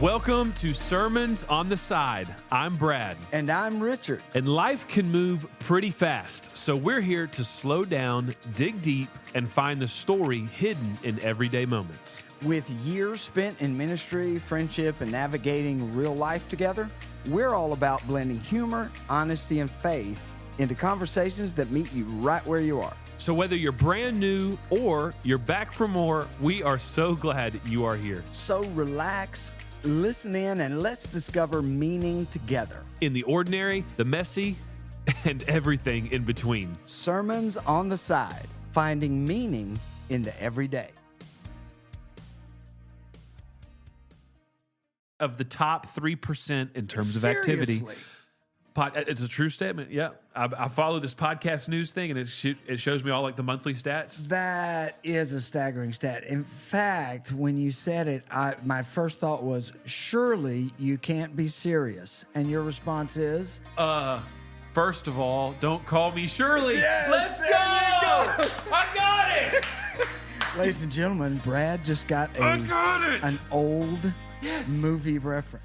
Welcome to Sermons on the Side. I'm Brad. And I'm Richard. And life can move pretty fast, so we're here to slow down, dig deep, and find the story hidden in everyday moments. With years spent in ministry, friendship, and navigating real life together, we're all about blending humor, honesty, and faith into conversations that meet you right where you are. So whether you're brand new or you're back for more, we are so glad you are here. So relax, listen in, and let's discover meaning together. In the ordinary, the messy, and everything in between. Sermons on the Side, finding meaning in the everyday. Of the top 3% in terms of activity. Seriously? It's a true statement. Yeah. I follow this podcast news thing, and it shows me all like the monthly stats. That is a staggering stat. In fact, when you said it, my first thought was, surely you can't be serious. And your response is? First of all, don't call me Shirley. Yes, Let's there go! you I got it! Ladies and gentlemen, Brad just got an old movie reference.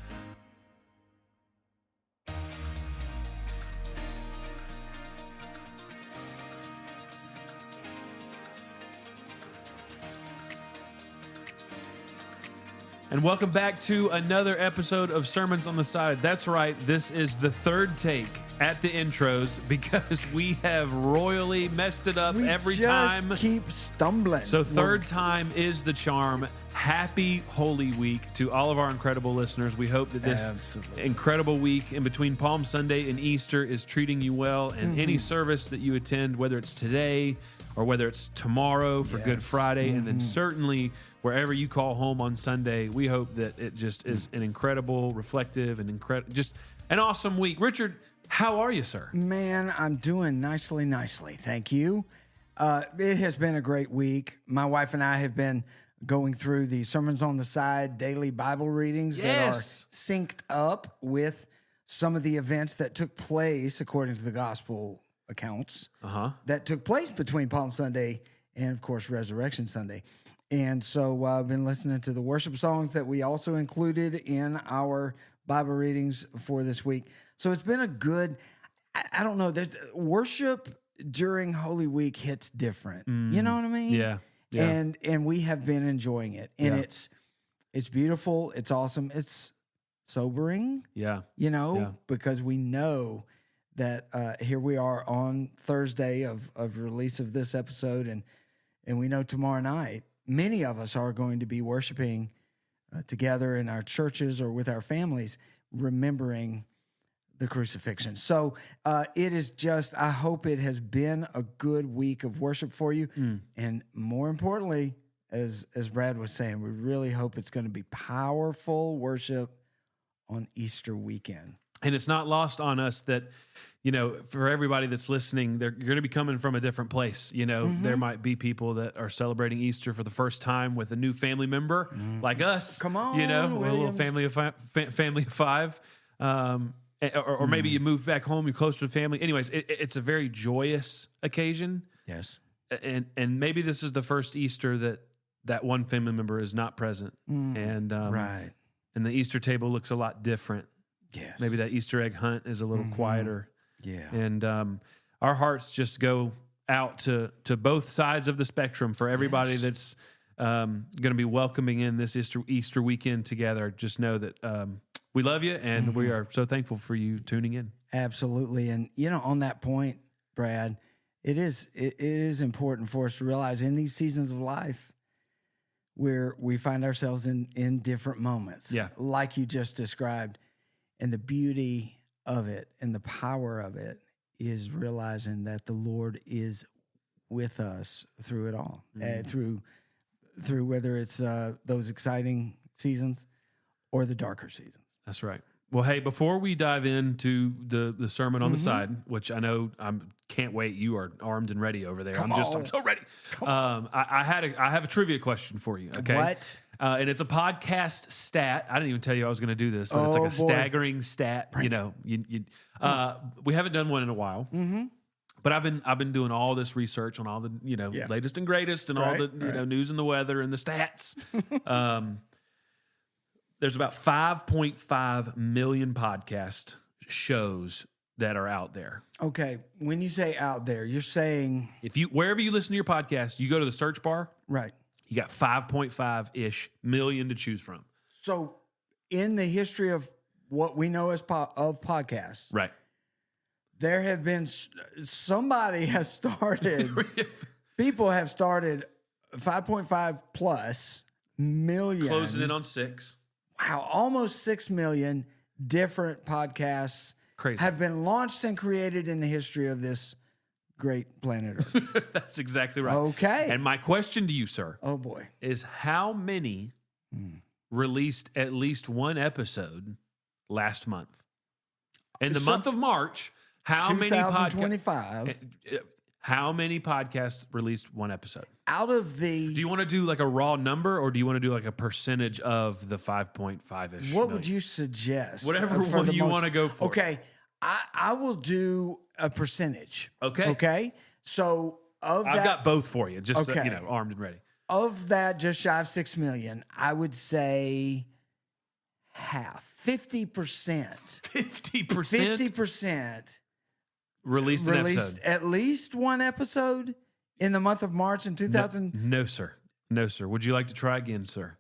And welcome back to another episode of Sermons on the Side. That's right, this is the third take at the intros because we have royally messed it up every time. We just keep stumbling. So third time is the charm. Happy Holy Week to all of our incredible listeners. We hope that this incredible week in between Palm Sunday and Easter is treating you well. And any service that you attend, whether it's today or whether it's tomorrow for Good Friday, and then certainly wherever you call home on Sunday, we hope that it just is an incredible, reflective, and just an awesome week. Richard, how are you, sir? Man, I'm doing nicely. Thank you. It has been a great week. My wife and I have been going through the Sermons on the Side daily Bible readings that are synced up with some of the events that took place according to the gospel accounts that took place between Palm Sunday and, of course, Resurrection Sunday. And so I've been listening to the worship songs that we also included in our Bible readings for this week. So it's been a good, I don't know, there's worship during Holy Week hits different. You know what I mean? Yeah. And we have been enjoying it. And it's beautiful. It's awesome. It's sobering. Yeah. Because we know that here we are on Thursday of release of this episode. And we know tomorrow night, many of us are going to be worshiping together in our churches or with our families, remembering the crucifixion. So it is just, I hope it has been a good week of worship for you. And more importantly, as Brad was saying, we really hope it's going to be powerful worship on Easter weekend. And it's not lost on us that, for everybody that's listening, you're going to be coming from a different place. There might be people that are celebrating Easter for the first time with a new family member like us. Come on, a little family of five. Or maybe you moved back home, you're closer to family. Anyways, it's a very joyous occasion. Yes. And maybe this is the first Easter that one family member is not present. And right. And the Easter table looks a lot different. Yes. Maybe that Easter egg hunt is a little quieter. Yeah. And our hearts just go out to both sides of the spectrum for everybody that's going to be welcoming in this Easter weekend together. Just know that we love you, and we are so thankful for you tuning in. Absolutely. And, on that point, Brad, it is important for us to realize in these seasons of life where we find ourselves in different moments, like you just described. And the beauty of it and the power of it is realizing that the Lord is with us through it all, through whether it's those exciting seasons or the darker seasons. That's right. Well, hey, before we dive into the sermon on the side, which I know I can't wait, you are armed and ready over there. I'm so ready. I have a trivia question for you. Okay. What? And it's a podcast stat. I didn't even tell you I was going to do this, but it's like a staggering stat. We haven't done one in a while. But I've been doing all this research on all the latest and greatest and all the news and the weather and the stats. there's about 5.5 million podcast shows that are out there. Okay, when you say out there, you're saying If you wherever you listen to your podcast, you go to the search bar, right. you got 5.5-ish million to choose from. So, in the history of what we know as of podcasts, Right. there have been somebody has started. People have started 5.5 plus million, Closing in on 6. Wow, almost 6 million different podcasts Crazy. have been launched and created in the history of this great planet Earth. That's exactly right. Okay. And my question to you, sir, Oh boy, is how many released at least one episode last month? In the month of March, how many podcasts? 2025 How many podcasts released one episode? out of the. Do you want to do like a raw number, or do you want to do like a percentage of the 5.5-ish? What would you suggest? Whatever for one the you most- want to go for. Okay, I will do a percentage. Okay. Okay. So of I've that, got both for you, just so, Okay. armed and ready. of that, just shy of 6 million, I would say half, 50%. 50% 50% released an released episode. at least one episode in the month of March in 2000. No, sir. No, sir. Would you like to try again, sir?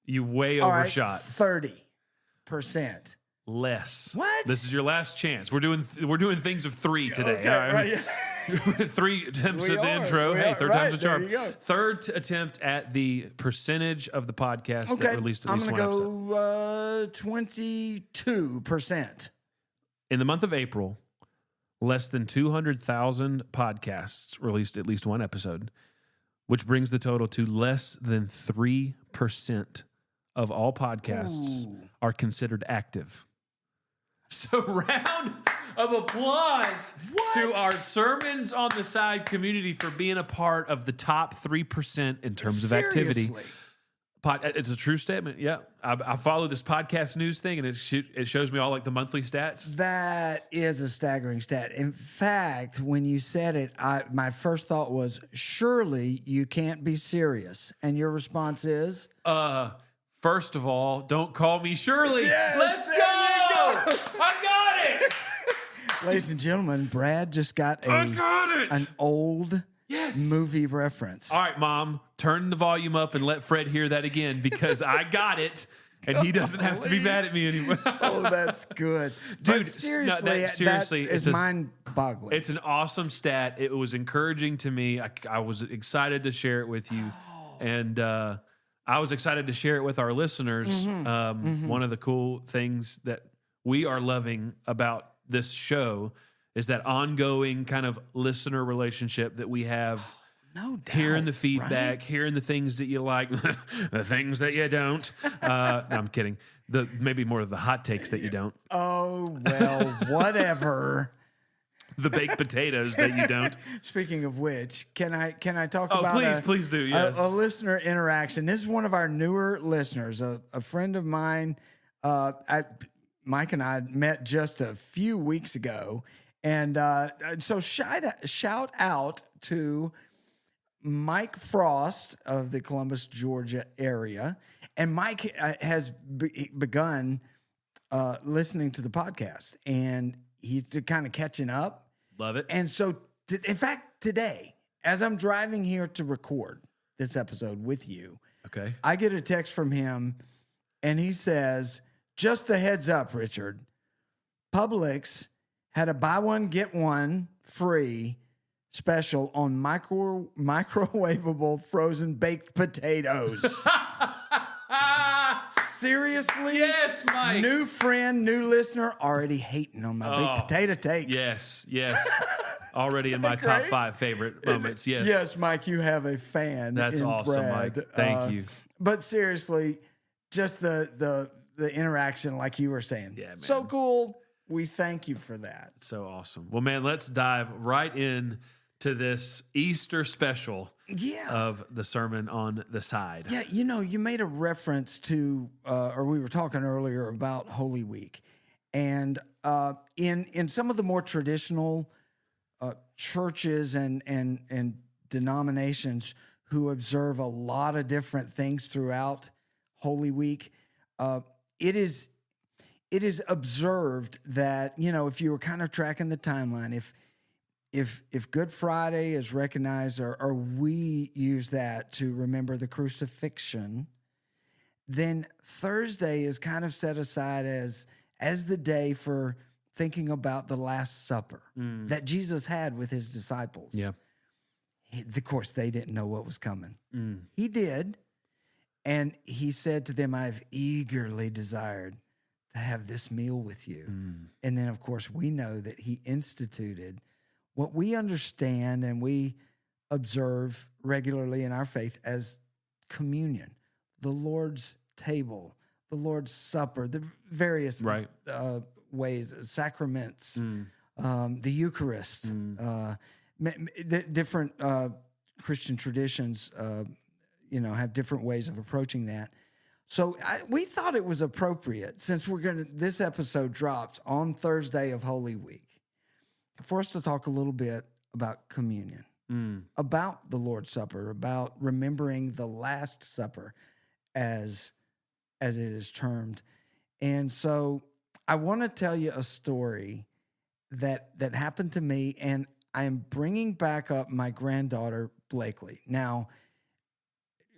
You way All right, overshot. 30%. Less. What? This is your last chance. We're doing things of 3 today. Okay, All right. right. 3 attempts We at the are. intro. We Hey, are. third Right, time's a charm. there you go. Third attempt at the percentage of the podcast that Okay, released at I'm least going one to episode. go 22%. In the month of April, less than 200,000 podcasts released at least one episode, which brings the total to less than 3% of all podcasts are considered active. So, round of applause to our Sermons on the Side community for being a part of the top 3% in terms of activity. Seriously. It's a true statement. Yeah. I follow this podcast news thing, and it shows me all like the monthly stats. That is a staggering stat. In fact, when you said it, my first thought was, surely you can't be serious. And your response is? First of all, don't call me Shirley. Yes, Let's there go! you go. I got it! Ladies and gentlemen, Brad just got an old movie reference. All right, Mom, turn the volume up and let Fred hear that again because I got it, and he doesn't have to be mad at me anymore. Oh, that's good. Dude, But seriously, seriously, that is mind-boggling. It's an awesome stat. It was encouraging to me. I was excited to share it with you, and I was excited to share it with our listeners. One of the cool things that we are loving about this show is that ongoing kind of listener relationship that we have. No doubt. Hearing the feedback, right? hearing the things that you like, the things that you don't. No, I'm kidding. Maybe more of the hot takes that you don't. Oh, well, whatever. The baked potatoes that you don't. Speaking of which, can I talk Oh, about please do. Yes. a listener interaction? This is one of our newer listeners, a friend of mine. Mike and I met just a few weeks ago, and so shout out to Mike Frost of the Columbus, Georgia area, and Mike has begun listening to the podcast, and he's kind of catching up. Love it. And so, in fact, today, as I'm driving here to record this episode with you, Okay. I get a text from him, and he says, "Just a heads up, Richard. Publix had a buy one, get one free special on microwavable frozen baked potatoes." Seriously? Yes, Mike. New friend, new listener, already hating on my baked potato take. Yes. Already in my top 5 favorite moments. Yes. Yes, Mike, you have a fan. That's in awesome, Brad. Mike. Thank you. But seriously, just the interaction, like you were saying. Yeah, man. So cool. We thank you for that. So awesome. Well, man, let's dive right in to this Easter special of the Sermon on the Side. Yeah, you made a reference to, or we were talking earlier about Holy Week, and in some of the more traditional churches and denominations who observe a lot of different things throughout Holy Week, it is observed that, if you were kind of tracking the timeline, if Good Friday is recognized or we use that to remember the crucifixion, then Thursday is kind of set aside as the day for thinking about the Last Supper that Jesus had with his disciples. Yeah. Of course, they didn't know what was coming. He did. And he said to them, I've eagerly desired to have this meal with you. And then, of course, we know that he instituted what we understand and we observe regularly in our faith as communion, the Lord's table, the Lord's supper, the various ways, sacraments, the Eucharist, the different Christian traditions, have different ways of approaching that. So we thought it was appropriate, since this episode drops on Thursday of Holy Week, for us to talk a little bit about communion, about the Lord's Supper, about remembering the Last Supper, as it is termed. And so I want to tell you a story that happened to me, and I am bringing back up my granddaughter, Blakely. Now,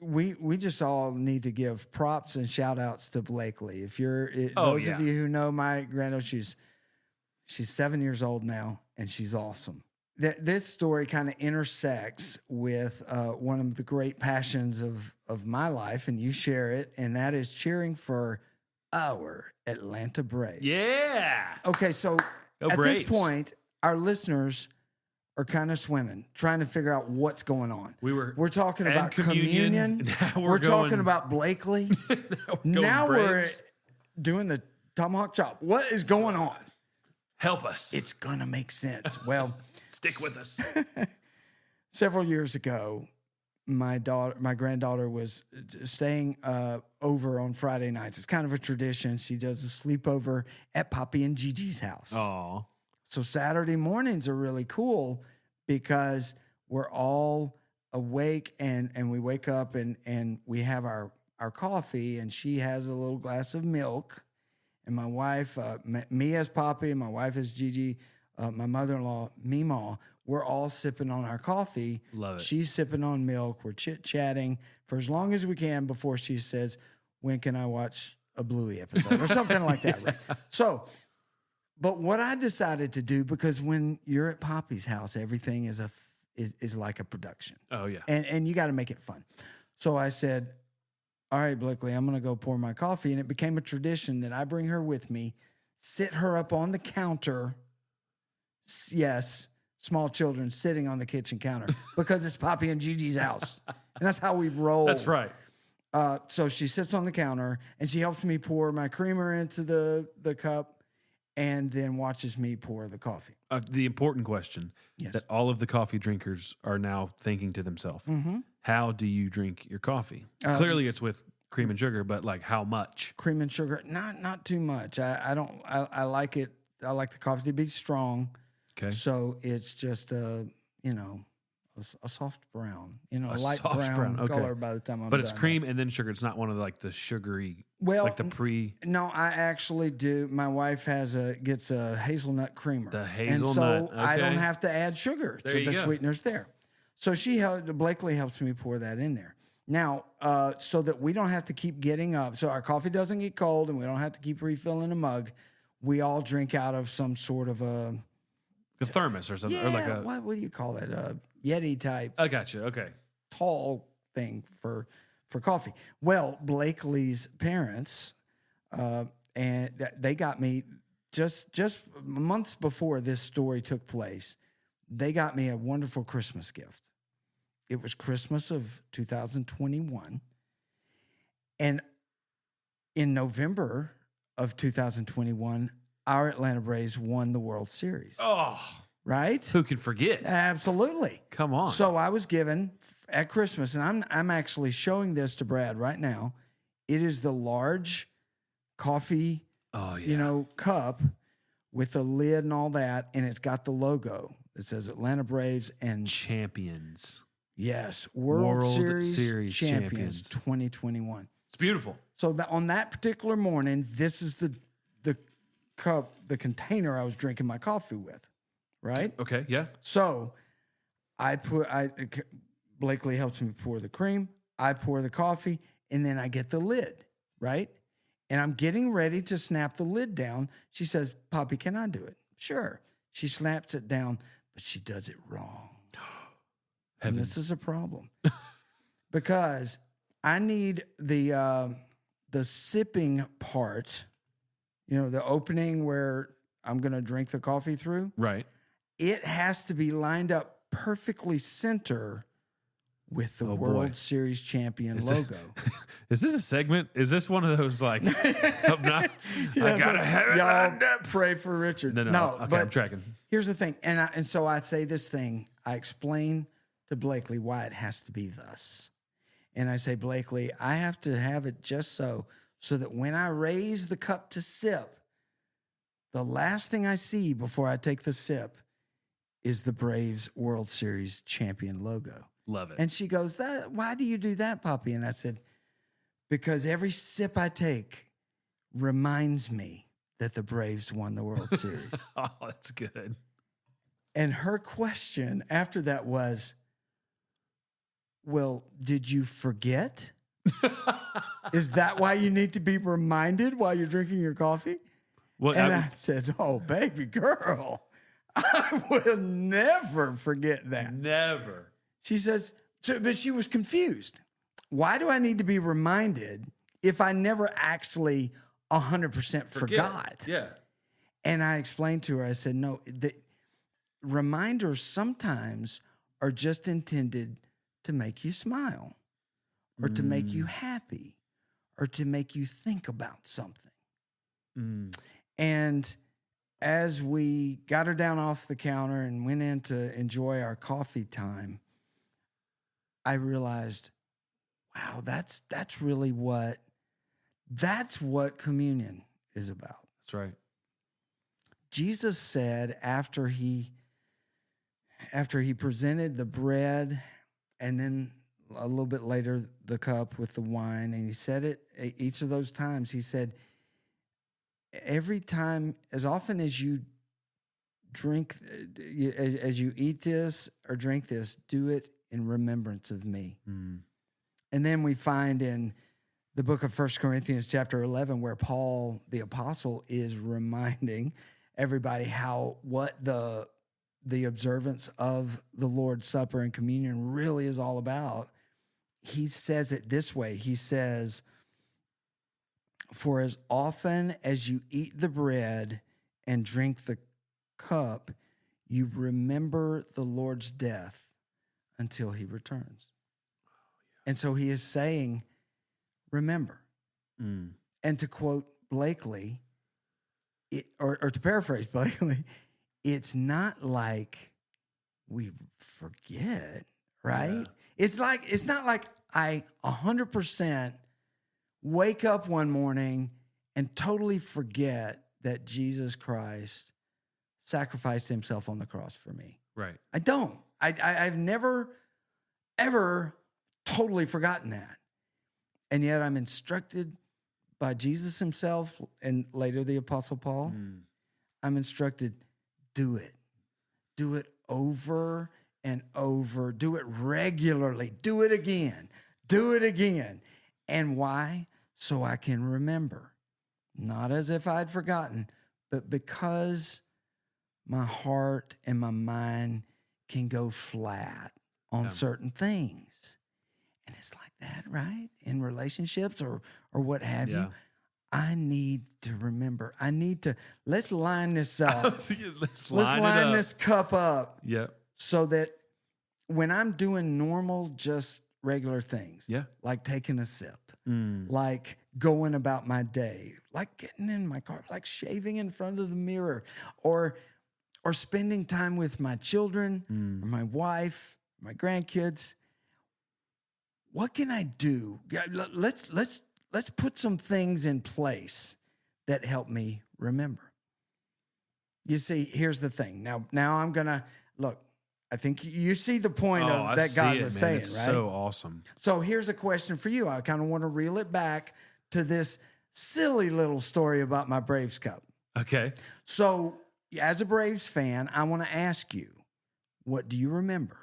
we just all need to give props and shout outs to Blakely. If those of you who know my granddaughter, she's 7 years old now, and she's awesome. This story kind of intersects with one of the great passions of my life, and you share it, and that is cheering for our Atlanta Braves. Yeah. Okay, so at Braves. this point, our listeners are kind of swimming, trying to figure out what's going on. We're talking about communion. We're talking about Blakely. Now we're doing the tomahawk chop. What is going on? Help us. It's gonna make sense. Well, stick with us. Several years ago, my granddaughter was staying over on Friday nights. It's kind of a tradition. She does a sleepover at Poppy and Gigi's house. Oh. So Saturday mornings are really cool because we're all awake and we wake up and we have our coffee, and she has a little glass of milk, and my wife, me as Poppy, and my wife as Gigi, my mother-in-law, Meemaw, we're all sipping on our coffee. Love it. She's sipping on milk. We're chit-chatting for as long as we can before she says, when can I watch a Bluey episode or something like that. Right? So, but what I decided to do, because when you're at Poppy's house, everything is like a production. Oh, yeah. And you got to make it fun. So I said, all right, Blakely, I'm going to go pour my coffee. And it became a tradition that I bring her with me, sit her up on the counter. Yes, small children sitting on the kitchen counter because it's Poppy and Gigi's house. And that's how we roll. That's right. So she sits on the counter and she helps me pour my creamer into the cup and then watches me pour the coffee. The important question that all of the coffee drinkers are now thinking to themselves, how do you drink your coffee? Clearly it's with cream and sugar, but like how much? Cream and sugar, not too much. I like it. I like the coffee to be strong. Okay. So it's just a soft brown, a light soft brown okay. color by the time I'm done. But it's cream and then sugar. It's not one of the sugary, like the pre. No, I actually do. My wife gets a hazelnut creamer. The hazelnut. And so okay. I don't have to add sugar. There so you the go. sweetener's there. So Blakely helps me pour that in there. Now, so that we don't have to keep getting up, so our coffee doesn't get cold and we don't have to keep refilling a mug, we all drink out of some sort of a thermos or something. Yeah, or like a, what do you call it? A Yeti type. I got you. Okay. Tall thing for coffee. Well, Blakely's parents, and they got me just months before this story took place. They got me a wonderful Christmas gift. It was Christmas of 2021, and in November of 2021, our Atlanta Braves won the World Series. Oh, right? Who can forget? Absolutely. Come on. So I was given at Christmas, and I'm actually showing this to Brad right now. It is the large coffee, cup with a lid and all that, and it's got the logo that says Atlanta Braves and champions. Yes, World Series champions 2021. It's beautiful. So on that particular morning, this is the cup, the container I was drinking my coffee with, right? Okay, yeah. So Blakely helps me pour the cream. I pour the coffee, and then I get the lid, right? And I'm getting ready to snap the lid down. She says, Poppy, can I do it? Sure. She snaps it down, but she does it wrong. And this is a problem because I need the sipping part, the opening where I'm going to drink the coffee through. Right. It has to be lined up perfectly center with the World Series champion logo. Is this a segment? Is this one of those like, I gotta have it lined up. Pray for Richard. No. Okay, I'm tracking. Here's the thing. And so I say this thing, I explain to Blakely why it has to be thus. And I say, Blakely, I have to have it just so that when I raise the cup to sip, the last thing I see before I take the sip is the Braves World Series champion logo. Love it. And she goes, why do you do that, Poppy? And I said, because every sip I take reminds me that the Braves won the World Series. Oh, that's good. And her question after that was, well, did you forget? Is that why you need to be reminded while you're drinking your coffee? Well, and I said, oh, baby girl, I will never forget that. Never. She says, but she was confused. Why do I need to be reminded if I never actually 100% forgot? Yeah. And I explained to her, I said, no, the reminders sometimes are just intended to make you smile or to make you happy or to make you think about something. And as we got her down off the counter and went in to enjoy our coffee time, I realized, wow, that's really what communion is about. That's right. Jesus said after he presented the bread and then a little bit later the cup with the wine, and he said it each of those times, he said, every time, as often as you drink, as you eat this or drink this, do it in remembrance of me. And then we find in the book of 1 Corinthians chapter 11 where Paul, the apostle, is reminding everybody what the observance of the Lord's Supper and communion really is all about. He says it this way. He says, for as often as you eat the bread and drink the cup, you remember the Lord's death until he returns. And so he is saying, remember. And to quote Blakely, or to paraphrase Blakely, it's not like we forget, right? Yeah. It's not like I 100% wake up one morning and totally forget that Jesus Christ sacrificed himself on the cross for me. Right. I don't. I've never, ever totally forgotten that. And yet I'm instructed by Jesus himself and later the Apostle Paul. I'm instructed, do it. Do it over and over. Do it regularly. Do it again. Do it again. And why? So I can remember. Not as if I'd forgotten, but because my heart and my mind can go flat on certain things. And it's like that, right? In relationships or what have you. I need to remember. I need to, let's line this up. let's line this cup up. Yep. So that when I'm doing normal, just regular things, like taking a sip, like going about my day, like getting in my car, like shaving in front of the mirror, or spending time with my children, or my wife, my grandkids. What can I do? Let's put some things in place that help me remember. You see, here's the thing. Now I'm gonna look. I think you see the point that God was saying, it's right? So awesome. So here's a question for you. I kind of want to reel it back to this silly little story about my Braves Cup. Okay. So, as a Braves fan, I want to ask you, what do you remember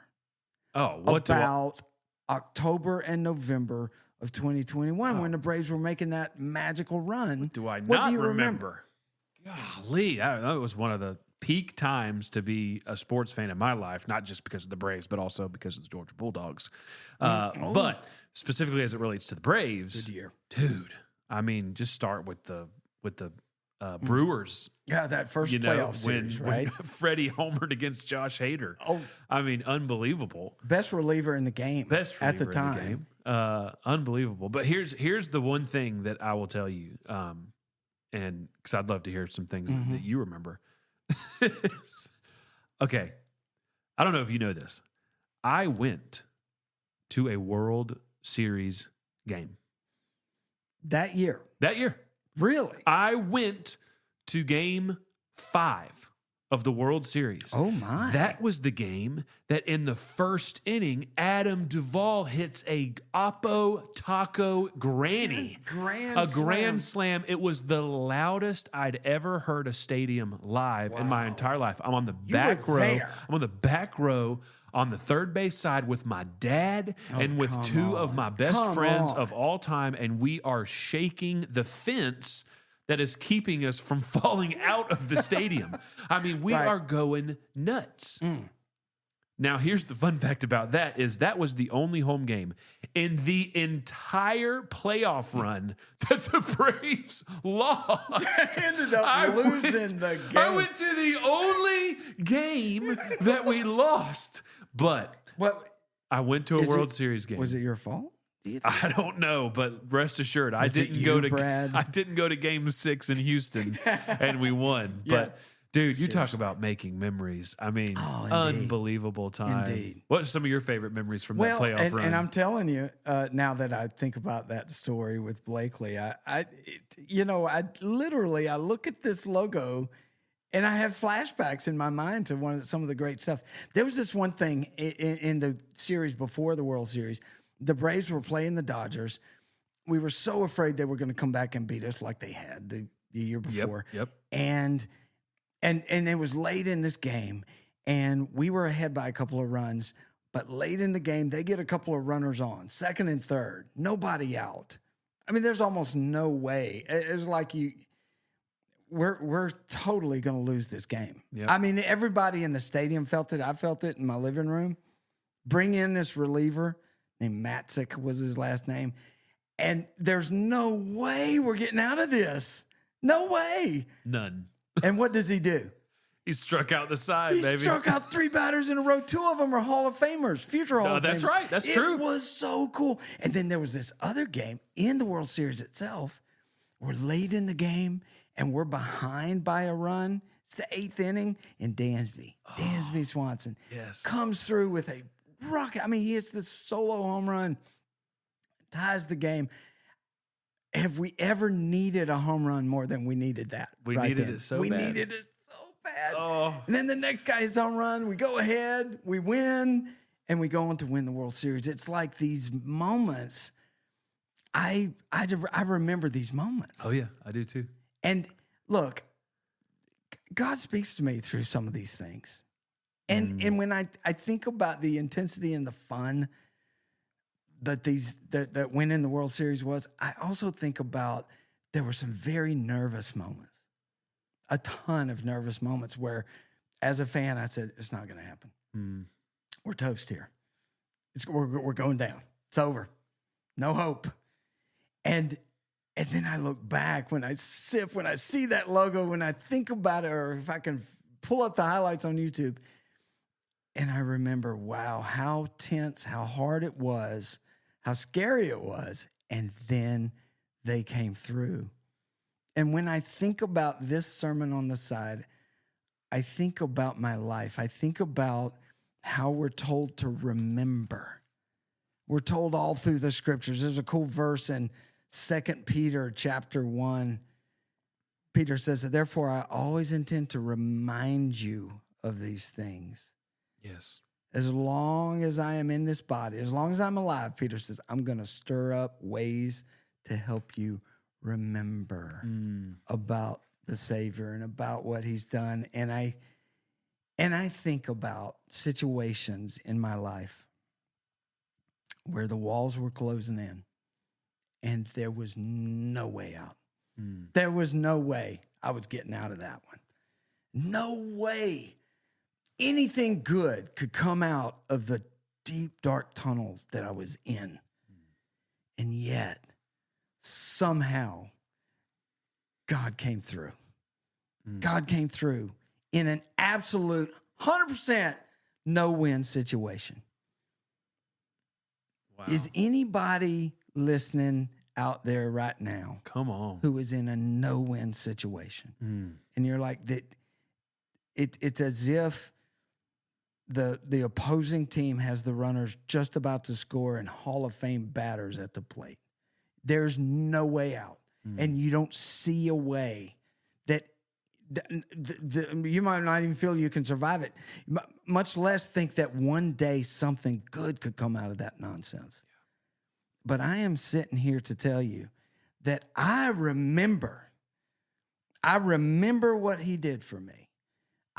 about October and November of 2021 when the Braves were making that magical run? What do I not remember? Golly, that was one of the peak times to be a sports fan in my life, not just because of the Braves, but also because of the Georgia Bulldogs. But specifically as it relates to the Braves, good year, dude. I mean, just start with the Brewers. Yeah, that first playoff series, right? When Freddie homered against Josh Hader. Oh, I mean, unbelievable. Best reliever in the game. Best reliever at the time. In the game. Unbelievable. But here's the one thing that I will tell you, and because I'd love to hear some things that you remember. Okay, I don't know if you know this. I went to a World Series game that year. Really? I went to Game 5 of the World Series. Oh, my. That was the game that in the first inning, Adam Duvall hits a Oppo Taco Granny. Grand slam. It was the loudest I'd ever heard a stadium live in my entire life. I'm on the back row. I'm on the back row on the third base side with my dad and with two of my best friends of all time, and we are shaking the fence that is keeping us from falling out of the stadium. I mean, we are going nuts. Now, here's the fun fact about that is that was the only home game in the entire playoff run that the Braves lost. Ended up losing the game. I went to the only game that we lost. But I went to a World Series game. Was it your fault? I don't know, but rest assured, I didn't go to Game 6 in Houston, and we won. Yeah. But dude, you talk about making memories. I mean, unbelievable time. Indeed. What's some of your favorite memories from that playoff run? And I'm telling you, now that I think about that story with Blakely, I look at this logo. And I have flashbacks in my mind to some of the great stuff. There was this one thing in the series before the World Series. The Braves were playing the Dodgers. We were so afraid they were going to come back and beat us like they had the year before. Yep. And it was late in this game, and we were ahead by a couple of runs. But late in the game, they get a couple of runners on, second and third, nobody out. I mean, there's almost no way. It was like we're totally going to lose this game. Yep. I mean, everybody in the stadium felt it. I felt it in my living room. Bring in this reliever named Matzik was his last name. And there's no way we're getting out of this. No way. None. And what does he do? He struck out the side, baby. He struck out 3 batters in a row. 2 of them are Hall of Famers, future Hall of Famers. That's right. That's true. It was so cool. And then there was this other game in the World Series itself. We're late in the game, and we're behind by a run. It's the 8th inning, and Dansby Swanson comes through with a rocket. I mean, he hits this solo home run, ties the game. Have we ever needed a home run more than we needed that? We needed it so bad. We needed it so bad. Oh. And then the next guy hits a home run. We go ahead, we win, and we go on to win the World Series. It's like these moments. I remember these moments. Oh, yeah, I do too. And look, God speaks to me through some of these things. And when I think about the intensity and the fun that that win in the World Series was, I also think about there were some very nervous moments, a ton of nervous moments where, as a fan, I said, it's not going to happen. We're toast here. We're going down. It's over. No hope. And then I look back when I see that logo, when I think about it, or if I can pull up the highlights on YouTube, and I remember, wow, how tense, how hard it was, how scary it was. And then they came through. And when I think about this sermon on the side, I think about my life. I think about how we're told to remember. We're told all through the scriptures. There's a cool verse in 2 Peter chapter 1. Peter says that, therefore, I always intend to remind you of these things. Yes. As long as I am in this body, as long as I'm alive, Peter says, I'm going to stir up ways to help you remember about the Savior and about what he's done. And I think about situations in my life where the walls were closing in and there was no way out. There was no way I was getting out of that one. No way anything good could come out of the deep, dark tunnel that I was in. And yet, somehow, God came through. God came through in an absolute 100% no-win situation. Wow. Is anybody listening out there right now? Come on. Who is in a no-win situation? And you're like, that. It's as if the opposing team has the runners just about to score and Hall of Fame batters at the plate. There's no way out. And you don't see a way that you might not even feel you can survive it, much less think that one day something good could come out of that nonsense. But I am sitting here to tell you that I remember what he did for me.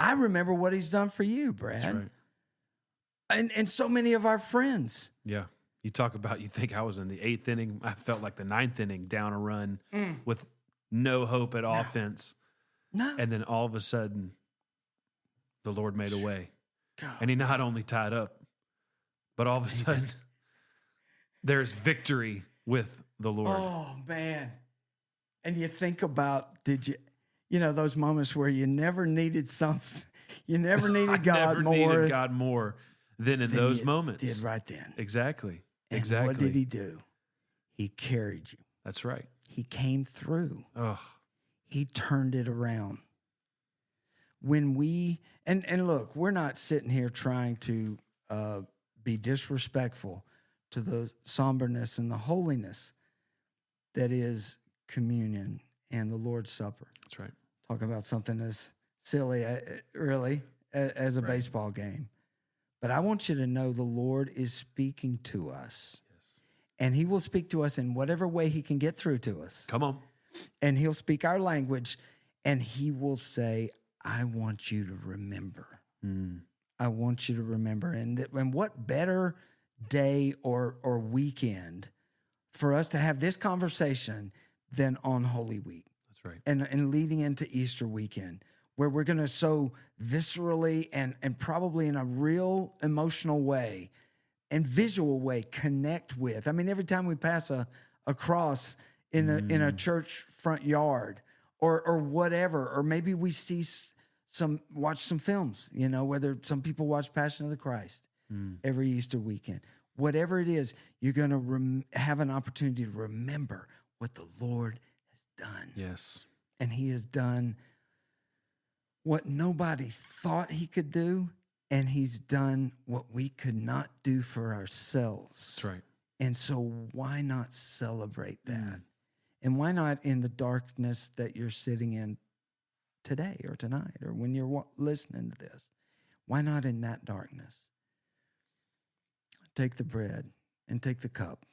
I remember what he's done for you, Brad. That's right. And so many of our friends. Yeah. You talk about, you think I was in the 8th inning. I felt like the 9th inning down a run with no hope at offense. No. And then all of a sudden, the Lord made a way. God. And he not only tied up, but all of a sudden, there's victory with the Lord. Oh, man. And you think about, those moments where you never needed something, you never needed God more. Needed God more than in those moments. Did right then. Exactly. And exactly. What did he do? He carried you. That's right. He came through. Oh. He turned it around. When we and look, we're not sitting here trying to be disrespectful to the somberness and the holiness that is communion and the Lord's Supper. That's right. Talk about something as silly, really, as a baseball game. But I want you to know the Lord is speaking to us. Yes. And he will speak to us in whatever way he can get through to us. Come on. And he'll speak our language, and he will say, I want you to remember. I want you to remember. And what better day or weekend for us to have this conversation than on Holy Week. That's right. And leading into Easter weekend, where we're going to so viscerally and probably in a real emotional way and visual way connect with. I mean, every time we pass a cross in a church front yard or whatever, or maybe we see watch some films, whether some people watch Passion of the Christ every Easter weekend. Whatever it is, you're going to have an opportunity to remember what the Lord has done. Yes. And he has done what nobody thought he could do, and he's done what we could not do for ourselves. That's right. And so why not celebrate that? And why not in the darkness that you're sitting in today or tonight or when you're listening to this? Why not in that darkness? Take the bread and take the cup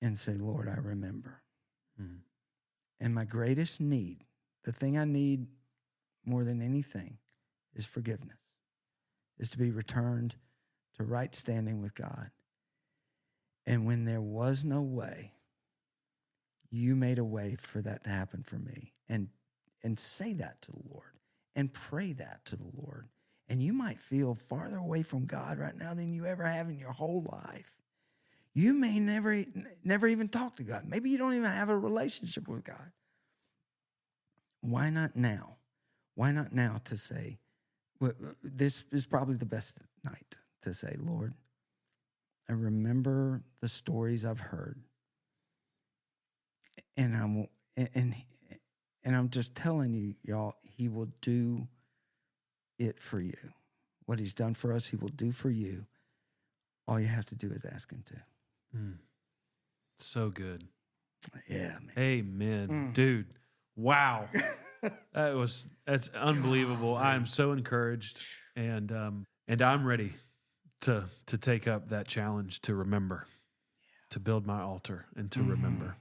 and say, Lord, I remember. And my greatest need, the thing I need more than anything, is forgiveness, is to be returned to right standing with God. And when there was no way, you made a way for that to happen for me. And say that to the Lord and pray that to the Lord. And you might feel farther away from God right now than you ever have in your whole life. You may never even talk to God. Maybe you don't even have a relationship with God. Why not now? Why not now to say, this is probably the best night to say, Lord, I remember the stories I've heard. And I'm just telling you, y'all, he will do it for you. What he's done for us, he will do for you. All you have to do is ask him to. So good. Yeah, man. Amen. Dude, wow. That's unbelievable. I am so encouraged, and I'm ready to take up that challenge to remember, to build my altar and to remember.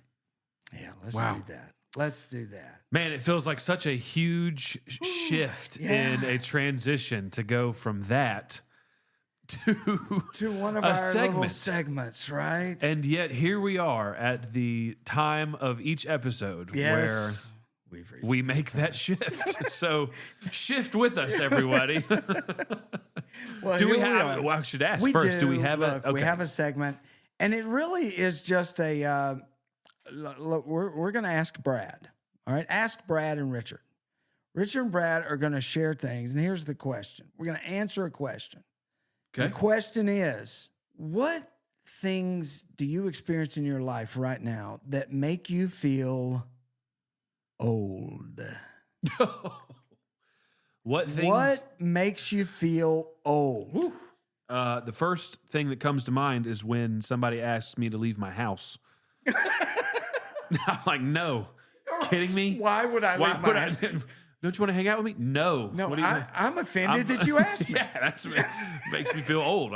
Yeah, let's do that. Let's do that. Man, it feels like such a huge shift in a transition to go from that to one of a our segment. little segments, right? And yet here we are at the time of each episode where we make that shift. So shift with us, everybody. Well, do we have? Well, I should ask first. Do we have Look, we have a segment, and it really is just a. Look, we're going to ask Brad. All right, ask Brad and Richard. Richard and Brad are going to share things, and here's the question. We're going to answer a question. Okay. The question is, what things do you experience in your life right now that make you feel old? What makes you feel old? The first thing that comes to mind is when somebody asks me to leave my house. I'm like, no. Kidding me? Why would I leave my house? Don't you want to hang out with me? No. I'm offended that you asked me. Yeah, that's makes me feel old.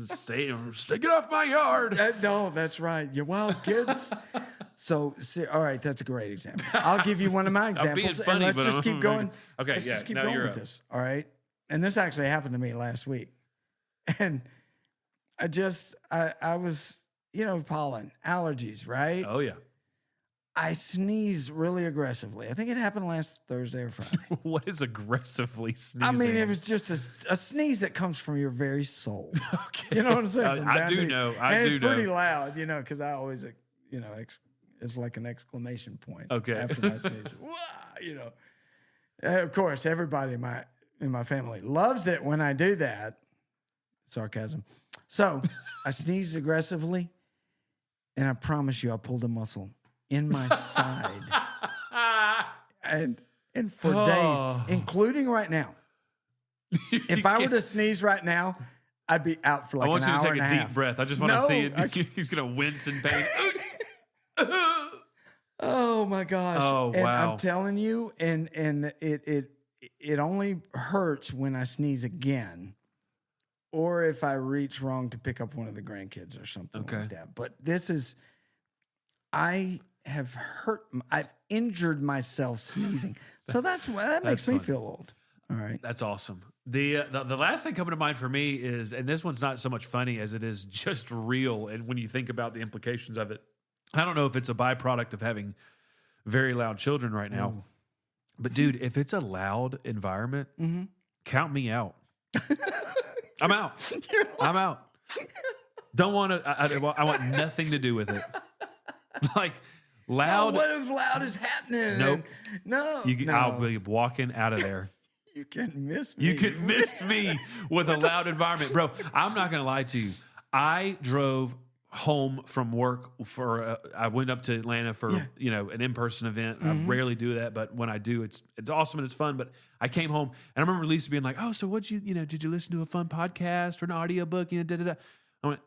Stay, get off my yard. No, that's right. You wild kids. So, all right, that's a great example. I'll give you one of my examples. I'm being funny, and let's just keep going. Okay, let's just keep going with this. All right. And this actually happened to me last week. And I was, pollen, allergies, right? Oh, yeah. I sneeze really aggressively. I think it happened last Thursday or Friday. What is aggressively sneezing? I mean, it was just a sneeze that comes from your very soul. Okay. You know what I'm saying? I do know. It's pretty loud, because I always, it's like an exclamation point. Okay. After my sneeze. Wah, Of course, everybody in my family loves it when I do that. Sarcasm. So I sneezed aggressively, and I promise you, I pulled a muscle in my side, and for days, including right now. If I were to sneeze right now, I'd be out for like an hour and a half. I want you to take a deep breath. I just want to see it. He's gonna wince in pain. Oh my gosh! Oh and wow! I'm telling you, and it only hurts when I sneeze again, or if I reach wrong to pick up one of the grandkids or something like that. But I've injured myself sneezing. So that makes me feel old. All right. That's awesome. The last thing coming to mind for me is, and this one's not so much funny as it is just real. And when you think about the implications of it, I don't know if it's a byproduct of having very loud children right now, but dude, if it's a loud environment, count me out. I'm out. I'm out. Don't want to, I want nothing to do with it. Like, loud. No, what if loud is happening? Nope. No. I'll be walking out of there. You can miss me. You can miss me with a loud environment. Bro, I'm not going to lie to you. I drove home from work I went up to Atlanta for, an in-person event. I rarely do that, but when I do, it's awesome and it's fun. But I came home and I remember Lisa being like, oh, so did you listen to a fun podcast or an audiobook? I went,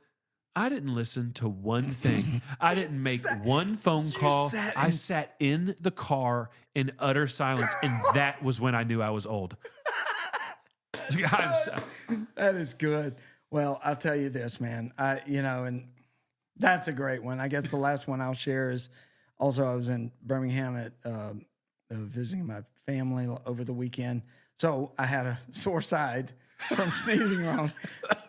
I didn't listen to one thing. I didn't make one phone call. I sat in the car in utter silence, and that was when I knew I was old. That is good. Well, I'll tell you this, man. And that's a great one. I guess the last one I'll share is also I was in Birmingham at visiting my family over the weekend. So I had a sore side from sneezing wrong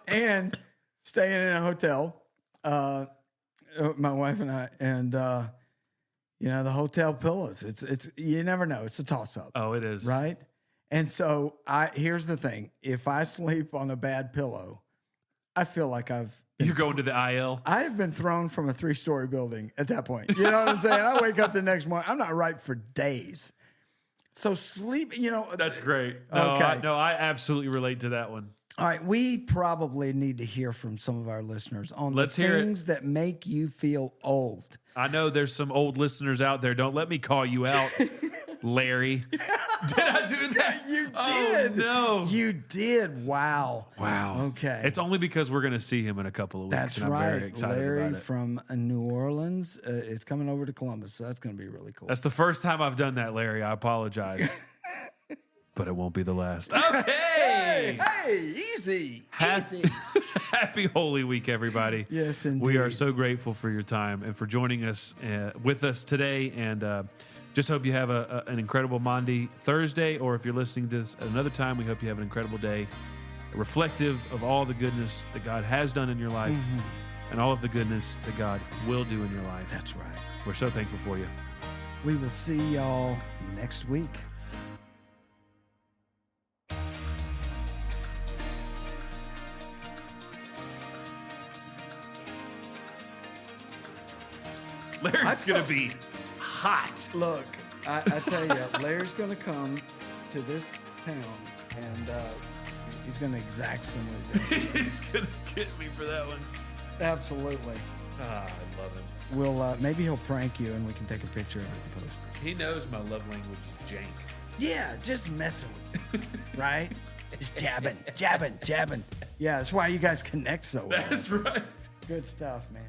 and staying in a hotel, my wife and I, and the hotel pillows. It's you never know. It's a toss up. Oh, it is, right? And so here's the thing: if I sleep on a bad pillow, I feel like you're going to the IL. I have been thrown from a 3-story building at that point. You know what I'm saying? I wake up the next morning. I'm not right for days. So sleep, That's great. No, okay. I absolutely relate to that one. All right. We probably need to hear from some of our listeners on the things that make you feel old. I know there's some old listeners out there. Don't let me call you out, Larry. Did I do that? You did. Oh, no. You did. Wow. Okay. It's only because we're going to see him in a couple of weeks. That's and I'm right. very excited Larry about it. from New Orleans. It's coming over to Columbus, so that's going to be really cool. That's the first time I've done that, Larry. I apologize. but it won't be the last. Okay. Hey, easy. Easy. Happy Holy Week, everybody. Yes, indeed. We are so grateful for your time and for joining us with us today. And just hope you have an incredible Maundy Thursday, or if you're listening to this at another time, we hope you have an incredible day, reflective of all the goodness that God has done in your life and all of the goodness that God will do in your life. That's right. We're so thankful for you. We will see y'all next week. Larry's going to be hot. Look, I tell you, Larry's going to come to this town and he's going to exact some revenge. He's going to get me for that one. Absolutely. I love him. We'll maybe he'll prank you and we can take a picture of it and post it. He knows my love language is jank. Yeah, just messing with you, right? Just jabbing. Yeah, that's why you guys connect so well. That's right. Good stuff, man.